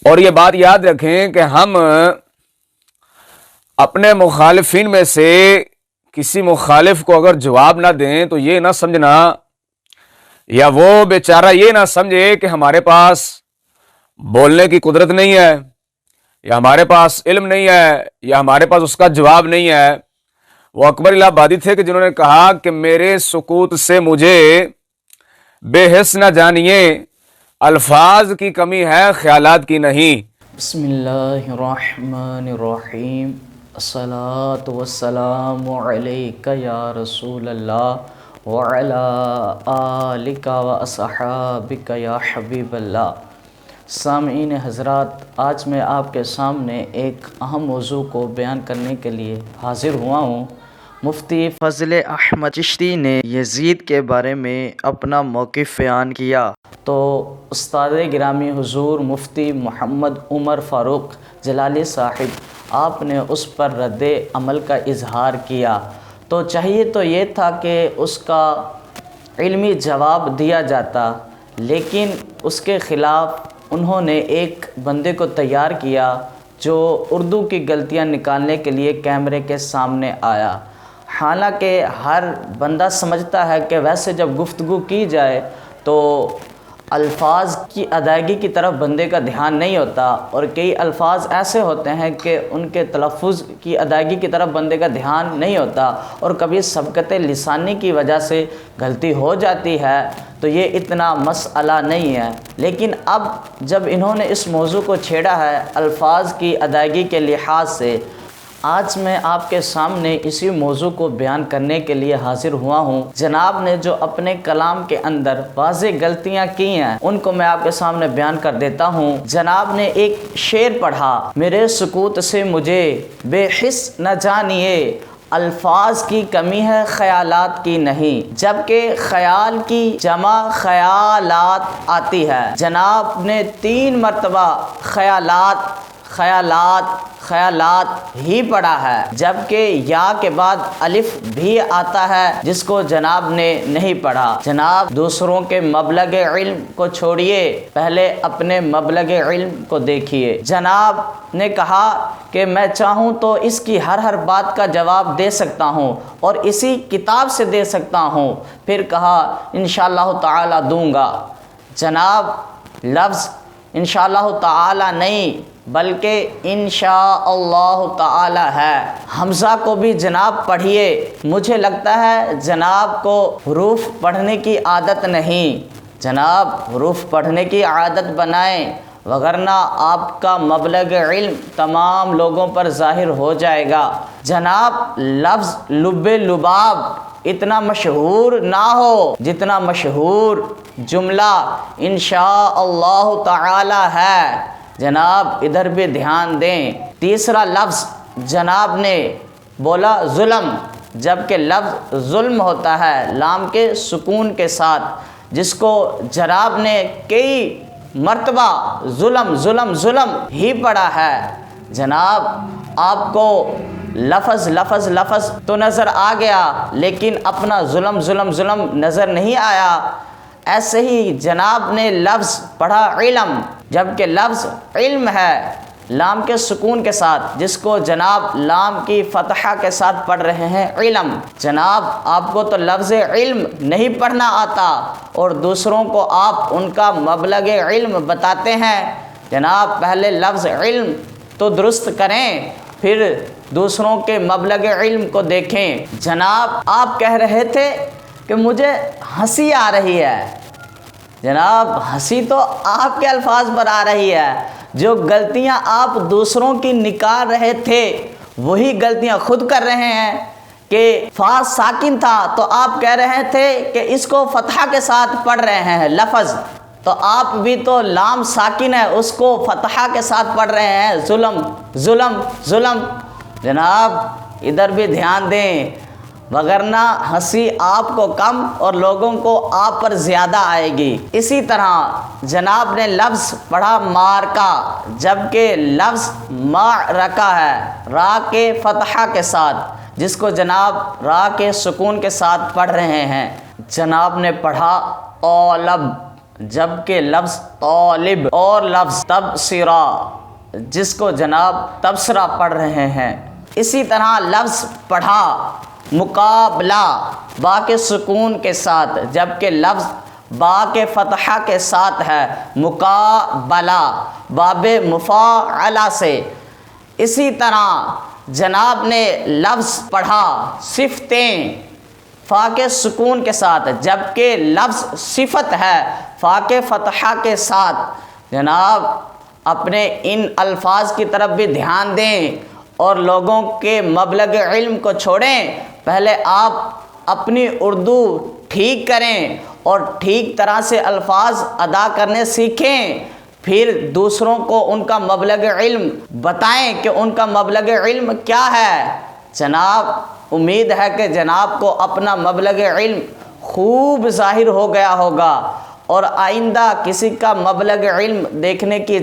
اور یہ بات یاد رکھیں کہ ہم اپنے مخالفین میں سے کسی مخالف کو اگر جواب نہ دیں تو یہ نہ سمجھنا یا وہ بیچارہ یہ نہ سمجھے کہ ہمارے پاس بولنے کی قدرت نہیں ہے یا ہمارے پاس علم نہیں ہے یا ہمارے پاس اس کا جواب نہیں ہے۔ وہ اکبر الہ آبادی تھے کہ جنہوں نے کہا کہ میرے سکوت سے مجھے بے حس نہ جانیے، الفاظ کی کمی ہے خیالات کی نہیں۔ بسم اللہ الرحمن الرحیم، الصلاۃ والسلام علیک یا رسول اللہ وعلی آلک واصحابک یا حبیب اللہ۔ سامعین حضرات، آج میں آپ کے سامنے ایک اہم موضوع کو بیان کرنے کے لیے حاضر ہوا ہوں۔ مفتی فضل احمد چشتی نے یزید کے بارے میں اپنا موقف بیان کیا تو استاد گرامی حضور مفتی محمد عمر فاروق جلالی صاحب آپ نے اس پر رد عمل کا اظہار کیا، تو چاہیے تو یہ تھا کہ اس کا علمی جواب دیا جاتا، لیکن اس کے خلاف انہوں نے ایک بندے کو تیار کیا جو اردو کی غلطیاں نکالنے کے لیے کیمرے کے سامنے آیا۔ حالانکہ ہر بندہ سمجھتا ہے کہ ویسے جب گفتگو کی جائے تو الفاظ کی ادائیگی کی طرف بندے کا دھیان نہیں ہوتا، اور کئی الفاظ ایسے ہوتے ہیں کہ ان کے تلفظ کی ادائیگی کی طرف بندے کا دھیان نہیں ہوتا، اور کبھی سبقت لسانی کی وجہ سے غلطی ہو جاتی ہے، تو یہ اتنا مسئلہ نہیں ہے۔ لیکن اب جب انہوں نے اس موضوع کو چھیڑا ہے الفاظ کی ادائیگی کے لحاظ سے، آج میں آپ کے سامنے اسی موضوع کو بیان کرنے کے لیے حاضر ہوا ہوں۔ جناب نے جو اپنے کلام کے اندر واضح غلطیاں کی ہیں ان کو میں آپ کے سامنے بیان کر دیتا ہوں۔ جناب نے ایک شعر پڑھا، میرے سکوت سے مجھے بے حس نہ جانیے، الفاظ کی کمی ہے خیالات کی نہیں، جبکہ خیال کی جمع خیالات آتی ہے۔ جناب نے 3 مرتبہ خیالات ہی پڑھا ہے، جبکہ یا کے بعد الف بھی آتا ہے جس کو جناب نے نہیں پڑھا۔ جناب دوسروں کے مبلغ علم کو چھوڑیے، پہلے اپنے مبلغ علم کو دیکھیے۔ جناب نے کہا کہ میں چاہوں تو اس کی ہر بات کا جواب دے سکتا ہوں اور اسی کتاب سے دے سکتا ہوں، پھر کہا انشاءاللہ تعالی دوں گا۔ جناب لفظ انشاءاللہ تعالی نہیں بلکہ انشاءاللہ تعالی ہے۔ حمزہ کو بھی جناب پڑھیے، مجھے لگتا ہے جناب کو حروف پڑھنے کی عادت نہیں، جناب حروف پڑھنے کی عادت بنائیں، وگرنہ آپ کا مبلغ علم تمام لوگوں پر ظاہر ہو جائے گا۔ جناب لفظ لب لباب اتنا مشہور نہ ہو جتنا مشہور جملہ انشاءاللہ تعالی ہے۔ جناب ادھر بھی دھیان دیں۔ تیسرا لفظ جناب نے بولا ظلم، جبکہ لفظ ظلم ہوتا ہے لام کے سکون کے ساتھ، جس کو جناب نے کئی مرتبہ ظلم ہی پڑھا ہے۔ جناب آپ کو لفظ تو نظر آ گیا، لیکن اپنا ظلم نظر نہیں آیا۔ ایسے ہی جناب نے لفظ پڑھا علم، جبکہ لفظ علم ہے لام کے سکون کے ساتھ، جس کو جناب لام کی فتحہ کے ساتھ پڑھ رہے ہیں علم۔ جناب آپ کو تو لفظ علم نہیں پڑھنا آتا اور دوسروں کو آپ ان کا مبلغ علم بتاتے ہیں۔ جناب پہلے لفظ علم تو درست کریں، پھر دوسروں کے مبلغ علم کو دیکھیں۔ جناب آپ کہہ رہے تھے کہ مجھے ہنسی آ رہی ہے، جناب ہنسی تو آپ کے الفاظ پر آ رہی ہے، جو غلطیاں آپ دوسروں کی نکال رہے تھے وہی غلطیاں خود کر رہے ہیں۔ کہ فا ساکن تھا تو آپ کہہ رہے تھے کہ اس کو فتحہ کے ساتھ پڑھ رہے ہیں لفظ، تو آپ بھی تو لام ساکن ہے اس کو فتحہ کے ساتھ پڑھ رہے ہیں ظلم۔ جناب ادھر بھی دھیان دیں، وگرنہ ہنسی آپ کو کم اور لوگوں کو آپ پر زیادہ آئے گی۔ اسی طرح جناب نے لفظ پڑھا مارکا، جبکہ لفظ معرکہ ہے را کے فتحہ کے ساتھ، جس کو جناب را کے سکون کے ساتھ پڑھ رہے ہیں۔ جناب نے پڑھا اولب، جبکہ لفظ طالب اور لفظ تبصرہ جس کو جناب تبصرہ پڑھ رہے ہیں، اسی طرح لفظ پڑھا مقابلہ با کے سکون کے ساتھ، جبکہ لفظ با کے فتحہ کے ساتھ ہے مقابلہ باب مفاعلہ سے۔ اسی طرح جناب نے لفظ پڑھا صفتیں فا کے سکون کے ساتھ، جبکہ لفظ صفت ہے فا کے فتحہ کے ساتھ۔ جناب اپنے ان الفاظ کی طرف بھی دھیان دیں اور لوگوں کے مبلغ علم کو چھوڑیں، پہلے آپ اپنی اردو ٹھیک کریں اور ٹھیک طرح سے الفاظ ادا کرنے سیکھیں، پھر دوسروں کو ان کا مبلغ علم بتائیں کہ ان کا مبلغ علم کیا ہے۔ جناب امید ہے کہ جناب کو اپنا مبلغ علم خوب ظاہر ہو گیا ہوگا، اور آئندہ کسی کا مبلغ علم دیکھنے کی